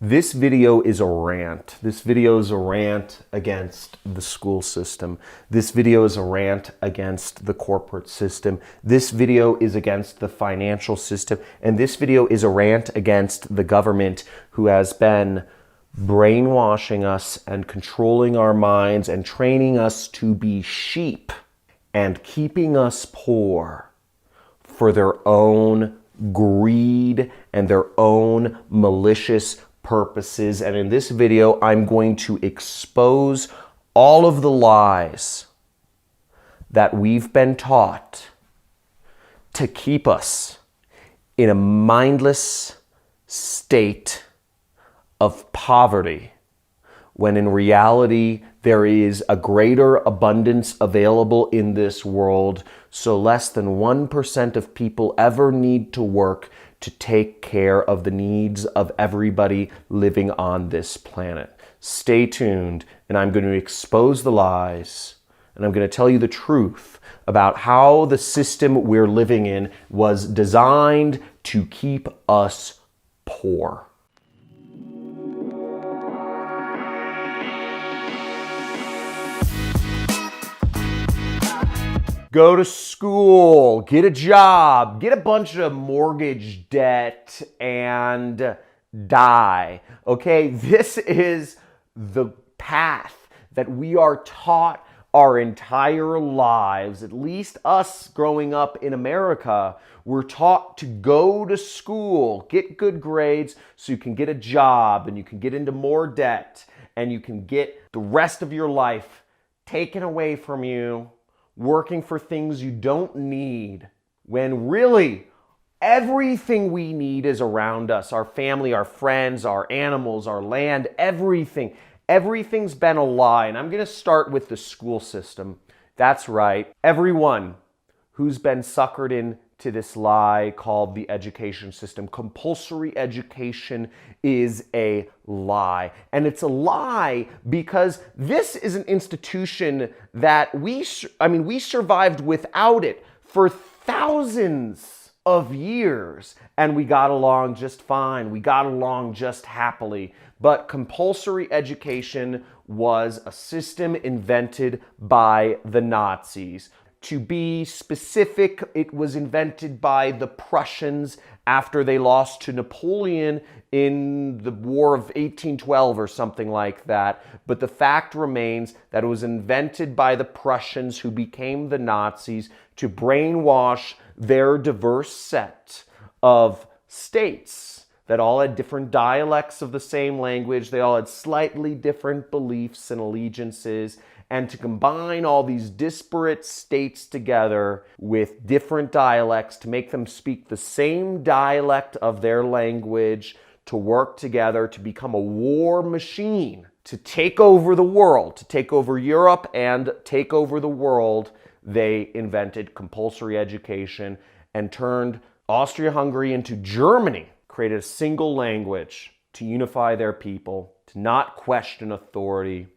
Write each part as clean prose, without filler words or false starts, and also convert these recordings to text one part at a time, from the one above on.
This video is a rant. This video is a rant against the school system. This video is a rant against the corporate system. This video is against the financial system. And this video is a rant against the government who has been brainwashing us and controlling our minds and training us to be sheep and keeping us poor for their own greed and their own malicious purposes. And in this video, I'm going to expose all of the lies that we've been taught to keep us in a mindless state of poverty, when in reality, there is a greater abundance available in this world, so less than 1% of people ever need to work to take care of the needs of everybody living on this planet. Stay tuned, and I'm going to expose the lies, and I'm going to tell you the truth about how the system we're living in was designed to keep us poor. Go to school, get a job, get a bunch of mortgage debt, and die. Okay, this is the path that we are taught our entire lives. At least us growing up in America, we're taught to go to school, get good grades so you can get a job and you can get into more debt and you can get the rest of your life taken away from you, working for things you don't need, when really everything we need is around us. Our family, our friends, our animals, our land, everything. Everything's been a lie. And I'm going to start with the school system. That's right. Everyone who's been suckered into this lie called the education system. Compulsory education is a lie. And it's a lie because this is an institution that we survived without it for thousands of years, and we got along just fine. We got along just happily. But compulsory education was a system invented by the Nazis. To be specific, it was invented by the Prussians after they lost to Napoleon in the War of 1812 or something like that. But the fact remains that it was invented by the Prussians, who became the Nazis, to brainwash their diverse set of states that all had different dialects of the same language. They all had slightly different beliefs and allegiances. And to combine all these disparate states together with different dialects to make them speak the same dialect of their language, to work together, to become a war machine, to take over the world, to take over Europe and take over the world, they invented compulsory education and turned Austria-Hungary into Germany, created a single language to unify their people, to not question authority,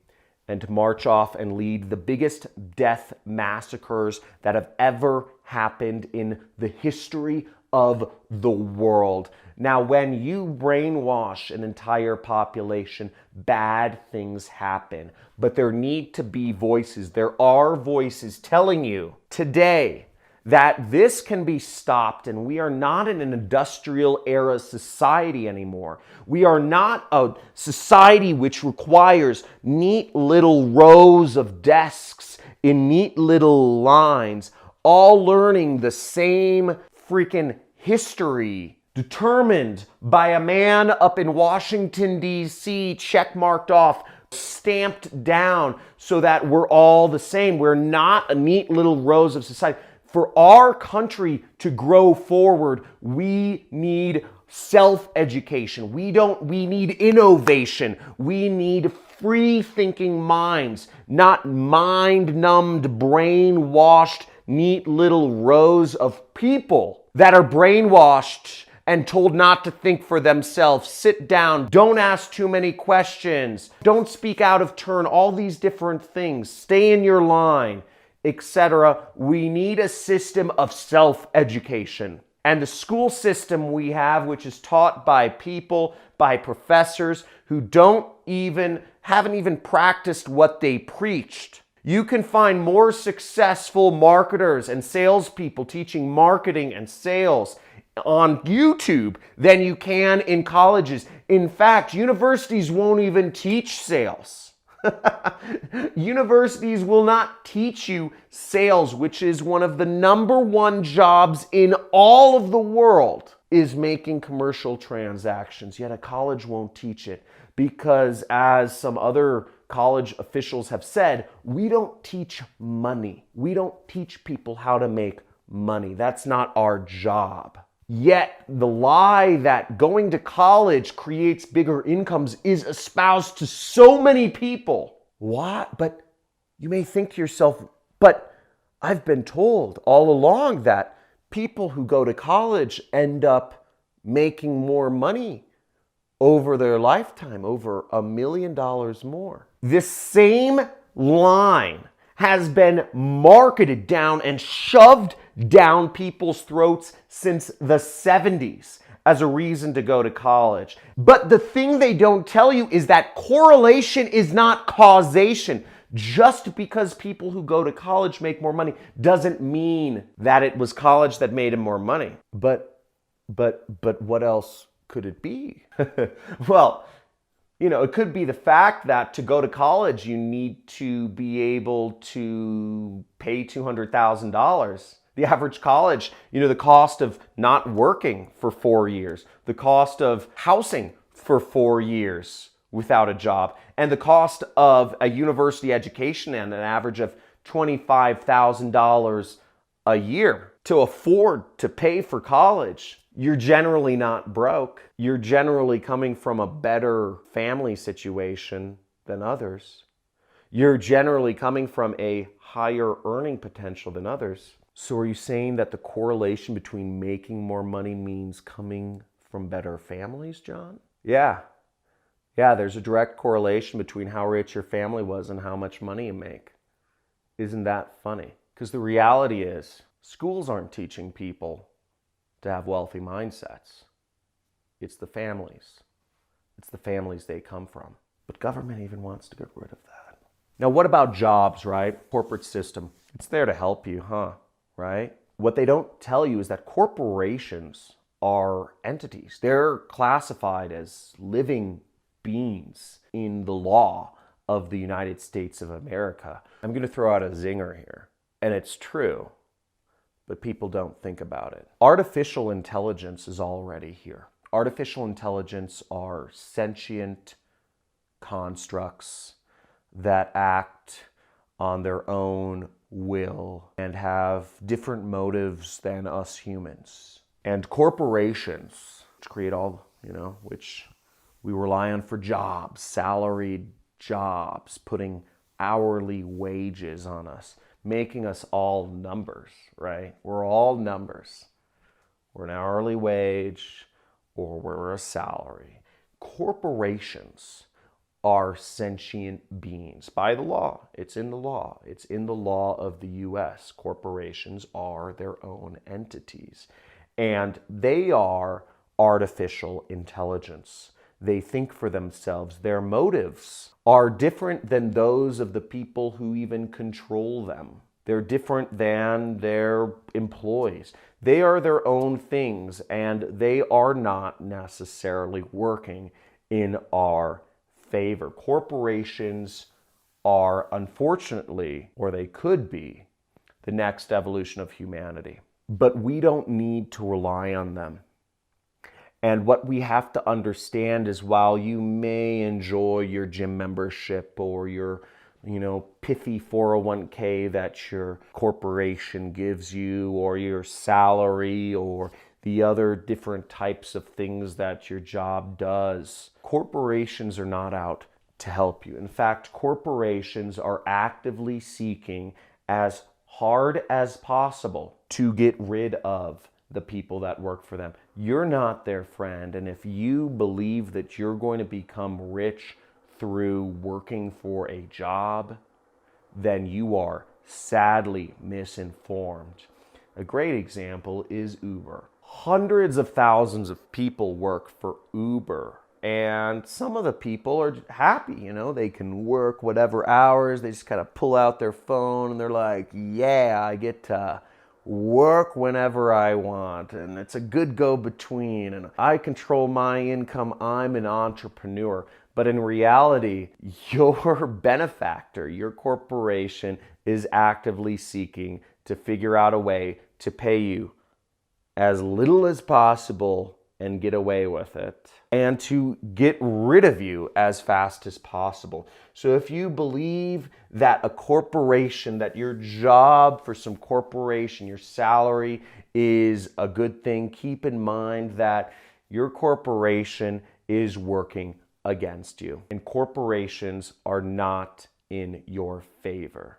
and to march off and lead the biggest death massacres that have ever happened in the history of the world. Now, when you brainwash an entire population, bad things happen. But there need to be voices. There are voices telling you today that this can be stopped, and we are not in an industrial era society anymore. We are not a society which requires neat little rows of desks in neat little lines, all learning the same freaking history determined by a man up in Washington, D.C., checkmarked off, stamped down so that we're all the same. We're not a neat little rows of society. For our country to grow forward, we need self-education. We need innovation. We need free-thinking minds, not mind-numbed, brainwashed, neat little rows of people that are brainwashed and told not to think for themselves. Sit down. Don't ask too many questions. Don't speak out of turn. All these different things. Stay in your line, etc. We need a system of self-education. And the school system we have, which is taught by people, by professors who haven't even practiced what they preached. You can find more successful marketers and salespeople teaching marketing and sales on YouTube than you can in colleges. In fact, universities won't even teach sales. Universities will not teach you sales, which is one of the #1 jobs in all of the world, is making commercial transactions. Yet a college won't teach it because, as some other college officials have said, we don't teach money. We don't teach people how to make money. That's not our job. Yet the lie that going to college creates bigger incomes is espoused to so many people. What? But you may think to yourself, but I've been told all along that people who go to college end up making more money over their lifetime, over $1 million more. This same line has been marketed down and shoved down people's throats since the 70s as a reason to go to college. But the thing they don't tell you is that correlation is not causation. Just because people who go to college make more money doesn't mean that it was college that made them more money. But what else could it be? Well, it could be the fact that to go to college, you need to be able to pay $200,000. The average college, the cost of not working for 4 years, the cost of housing for 4 years without a job, and the cost of a university education and an average of $25,000 a year to afford to pay for college. You're generally not broke. You're generally coming from a better family situation than others. You're generally coming from a higher earning potential than others. So are you saying that the correlation between making more money means coming from better families, John? Yeah, there's a direct correlation between how rich your family was and how much money you make. Isn't that funny? Because the reality is, schools aren't teaching people to have wealthy mindsets. It's the families. It's the families they come from. But government even wants to get rid of that. Now, what about jobs, right? Corporate system. It's there to help you, right? What they don't tell you is that corporations are entities. They're classified as living beings in the law of the United States of America. I'm going to throw out a zinger here, and it's true, but people don't think about it. Artificial intelligence is already here. Artificial intelligence are sentient constructs that act on their own will and have different motives than us humans. And corporations, which create all, which we rely on for jobs, salaried jobs, putting hourly wages on us, making us all numbers, right? We're all numbers. We're an hourly wage or we're a salary. Corporations are sentient beings by the law. It's in the law. It's in the law of the US. Corporations are their own entities, and they are artificial intelligence. They think for themselves. Their motives are different than those of the people who even control them. They're different than their employees. They are their own things, and they are not necessarily working in our favor. Corporations are, unfortunately, or they could be, the next evolution of humanity. But we don't need to rely on them. And what we have to understand is, while you may enjoy your gym membership or your, pithy 401k that your corporation gives you, or your salary, or the other different types of things that your job does, corporations are not out to help you. In fact, corporations are actively seeking as hard as possible to get rid of the people that work for them. You're not their friend, and if you believe that you're going to become rich through working for a job, then you are sadly misinformed. A great example is Uber. Hundreds of thousands of people work for Uber. And some of the people are happy, they can work whatever hours. They just kind of pull out their phone and they're like, yeah, I get to work whenever I want. And it's a good go-between. And I control my income. I'm an entrepreneur. But in reality, your benefactor, your corporation, is actively seeking to figure out a way to pay you as little as possible and get away with it, and to get rid of you as fast as possible. So if you believe that a corporation, that your job for some corporation, your salary is a good thing, keep in mind that your corporation is working against you. And corporations are not in your favor.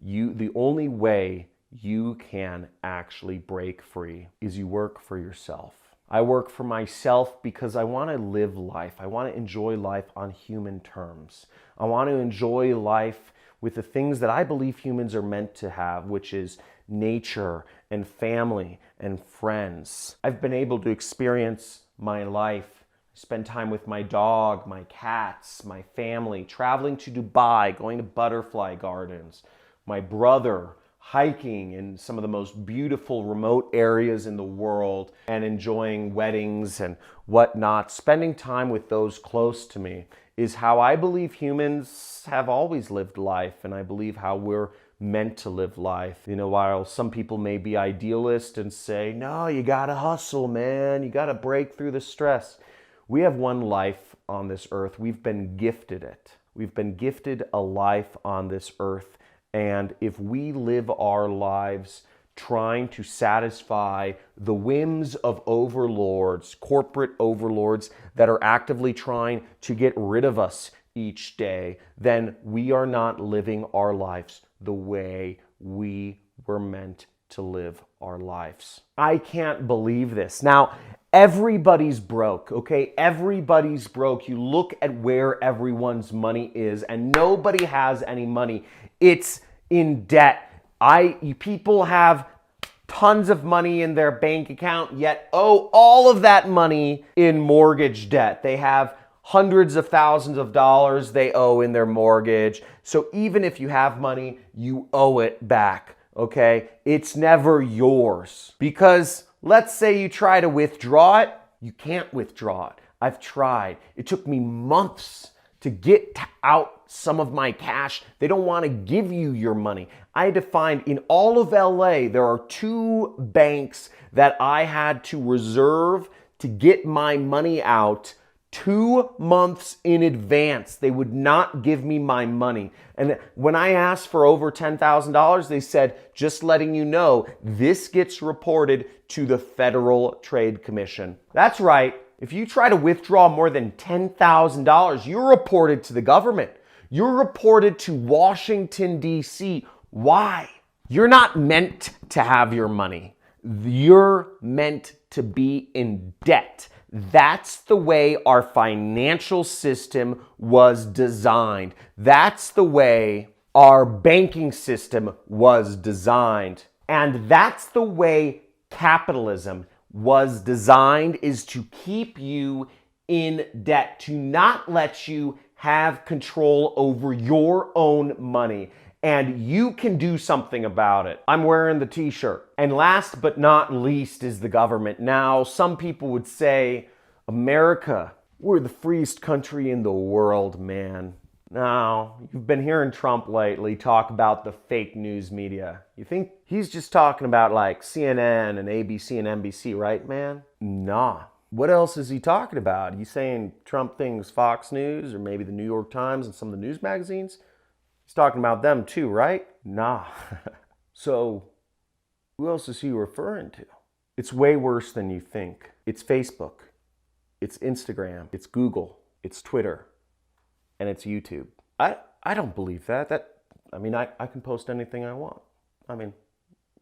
The only way you can actually break free is you work for yourself. I work for myself because I want to live life. I want to enjoy life on human terms. I want to enjoy life with the things that I believe humans are meant to have, which is nature and family and friends. I've been able to experience my life, spend time with my dog, my cats, my family, traveling to Dubai, going to butterfly gardens, my brother, hiking in some of the most beautiful remote areas in the world, and enjoying weddings and whatnot. Spending time with those close to me is how I believe humans have always lived life, and I believe how we're meant to live life. While some people may be idealist and say, no, you gotta hustle, man, you gotta break through the stress. We have one life on this earth. We've been gifted it. We've been gifted a life on this earth. And if we live our lives trying to satisfy the whims of overlords, corporate overlords that are actively trying to get rid of us each day, then we are not living our lives the way we were meant to live our lives. I can't believe this. Now, everybody's broke, okay? Everybody's broke. You look at where everyone's money is, and nobody has any money. It's in debt. People have tons of money in their bank account, yet owe all of that money in mortgage debt. They have hundreds of thousands of dollars they owe in their mortgage. So even if you have money, you owe it back, okay? It's never yours. Because let's say you try to withdraw it, you can't withdraw it. I've tried. It took me months to get out some of my cash. They don't want to give you your money. I had to find, in all of LA, there are 2 banks that I had to reserve to get my money out 2 months in advance. They would not give me my money. And when I asked for over $10,000, they said, just letting you know, this gets reported to the Federal Trade Commission. That's right. If you try to withdraw more than $10,000, you're reported to the government. You're reported to Washington, D.C. Why? You're not meant to have your money. You're meant to be in debt. That's the way our financial system was designed. That's the way our banking system was designed. And that's the way capitalism was designed, is to keep you in debt, to not let you have control over your own money. And you can do something about it. I'm wearing the t-shirt. And last but not least is the government. Now, some people would say, America, we're the freest country in the world, man. Now, you've been hearing Trump lately talk about the fake news media. You think he's just talking about like CNN and ABC and NBC, right, man? Nah. What else is he talking about? He's saying Trump thinks Fox News or maybe the New York Times and some of the news magazines? He's talking about them too, right? Nah. So, who else is he referring to? It's way worse than you think. It's Facebook. It's Instagram. It's Google. It's Twitter. And it's YouTube. I don't believe that. I can post anything I want.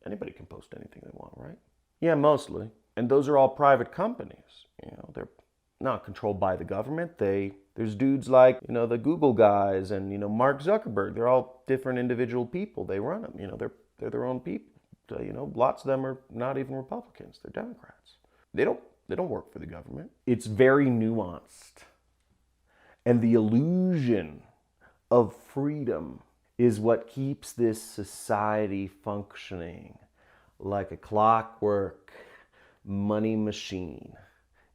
Anybody can post anything they want, right? Yeah, mostly. And those are all private companies. They're not controlled by the government. There's dudes like, the Google guys and, Mark Zuckerberg. They're all different individual people. They run them. They're their own people. Lots of them are not even Republicans. They're Democrats. They don't work for the government. It's very nuanced. And the illusion of freedom is what keeps this society functioning like a clockwork money machine,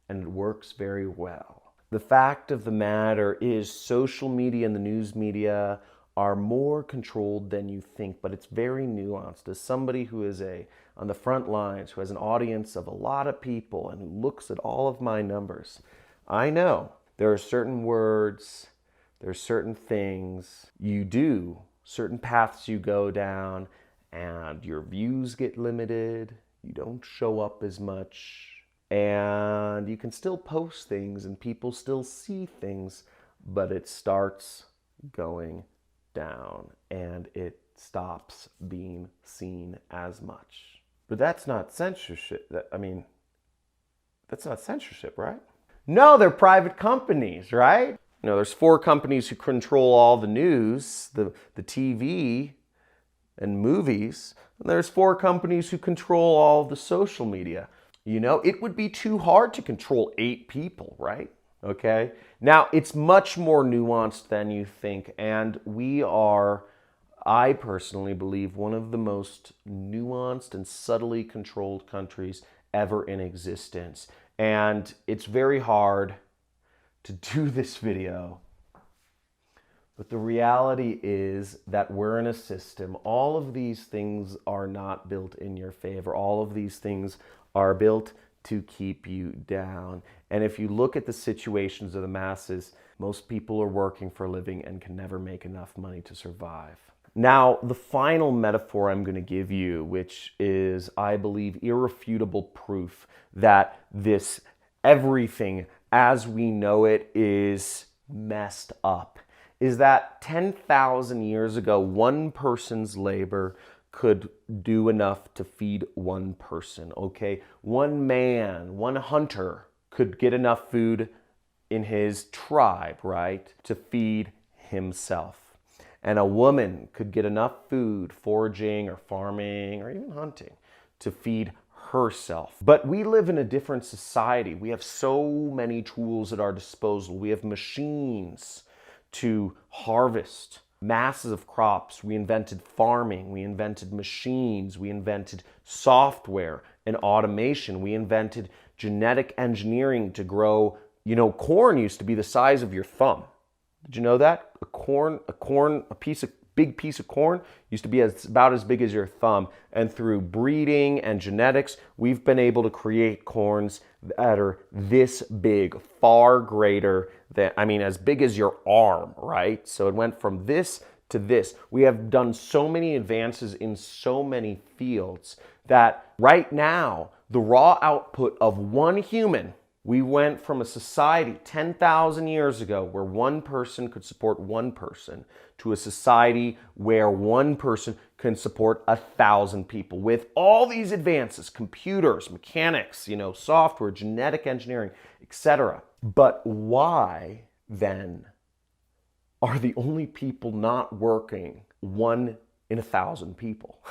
and it works very well. The fact of the matter is social media and the news media are more controlled than you think, but it's very nuanced. As somebody who is on the front lines, who has an audience of a lot of people and who looks at all of my numbers, I know there are certain words, there are certain things you do, certain paths you go down, and your views get limited, you don't show up as much, and you can still post things and people still see things, but it starts going down and it stops being seen as much. But that's not censorship. That's not censorship, right? No, they're private companies, right? You know, there's 4 companies who control all the news, the TV and movies. And there's 4 companies who control all of the social media. You know, it would be too hard to control 8 people, right? Okay. Now, it's much more nuanced than you think, and we are, I personally believe, one of the most nuanced and subtly controlled countries ever in existence. And it's very hard to do this video, but the reality is that we're in a system. All of these things are not built in your favor. All of these things are built to keep you down. And if you look at the situations of the masses, most people are working for a living and can never make enough money to survive. Now, the final metaphor I'm going to give you, which is, I believe, irrefutable proof that this everything as we know it is messed up, is that 10,000 years ago, one person's labor could do enough to feed one person, okay? One man, one hunter could get enough food in his tribe, right, to feed himself. And a woman could get enough food foraging or farming or even hunting to feed herself. But we live in a different society. We have so many tools at our disposal. We have machines to harvest masses of crops. We invented farming. We invented machines. We invented software and automation. We invented genetic engineering to grow, corn used to be the size of your thumb. Did you know that? A big piece of corn used to be about as big as your thumb. And through breeding and genetics, we've been able to create corns that are this big, far greater than, as big as your arm, right? So it went from this to this. We have done so many advances in so many fields that right now, the raw output of one human, we went from a society 10,000 years ago where one person could support one person to a society where one person can support 1,000 people. With all these advances, computers, mechanics, software, genetic engineering, etc. But why then are the only people not working 1 in 1,000 people?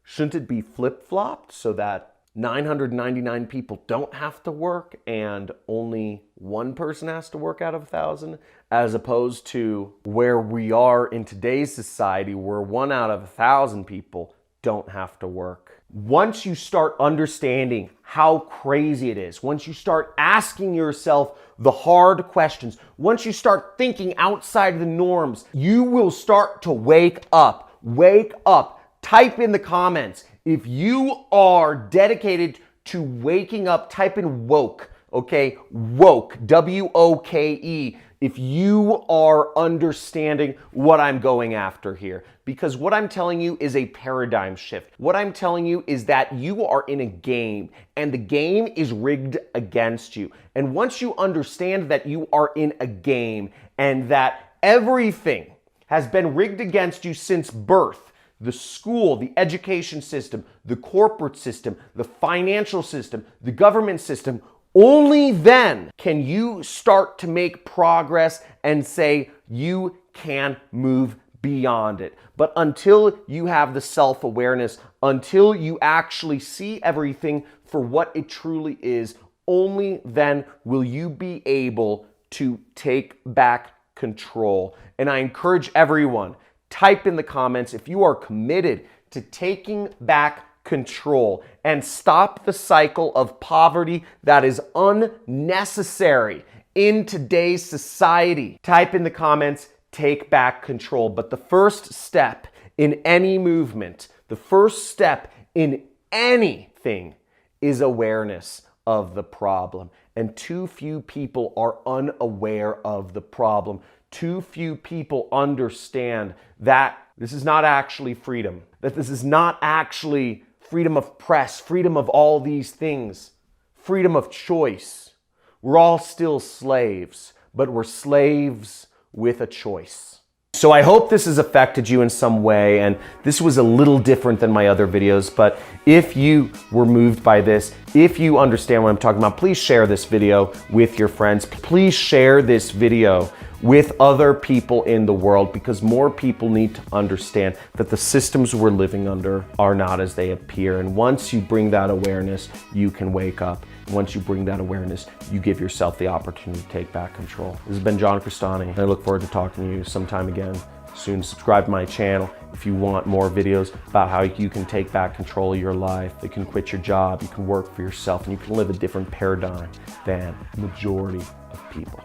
Shouldn't it be flip-flopped so that 999 people don't have to work and only one person has to work out of 1,000, as opposed to where we are in today's society where 1 out of 1,000 people don't have to work? Once you start understanding how crazy it is, once you start asking yourself the hard questions, once you start thinking outside the norms, you will start to wake up. Wake up. Type in the comments. If you are dedicated to waking up, type in woke, okay? Woke, W-O-K-E, if you are understanding what I'm going after here. Because what I'm telling you is a paradigm shift. What I'm telling you is that you are in a game, and the game is rigged against you. And once you understand that you are in a game and that everything has been rigged against you since birth, the school, the education system, the corporate system, the financial system, the government system, only then can you start to make progress and say you can move beyond it. But until you have the self-awareness, until you actually see everything for what it truly is, only then will you be able to take back control. And I encourage everyone, type in the comments if you are committed to taking back control and stop the cycle of poverty that is unnecessary in today's society. Type in the comments, take back control. But the first step in any movement, the first step in anything is awareness of the problem. And too few people are unaware of the problem. Too few people understand that this is not actually freedom, that this is not actually freedom of press, freedom of all these things, freedom of choice. We're all still slaves, but we're slaves with a choice. So I hope this has affected you in some way, and this was a little different than my other videos, but if you were moved by this, if you understand what I'm talking about, please share this video with your friends. Please share this video with other people in the world, because more people need to understand that the systems we're living under are not as they appear. And once you bring that awareness, you can wake up. Once you bring that awareness, you give yourself the opportunity to take back control. This has been John Crestani, and I look forward to talking to you sometime again soon. Subscribe to my channel if you want more videos about how you can take back control of your life. You can quit your job, you can work for yourself, and you can live a different paradigm than the majority of people.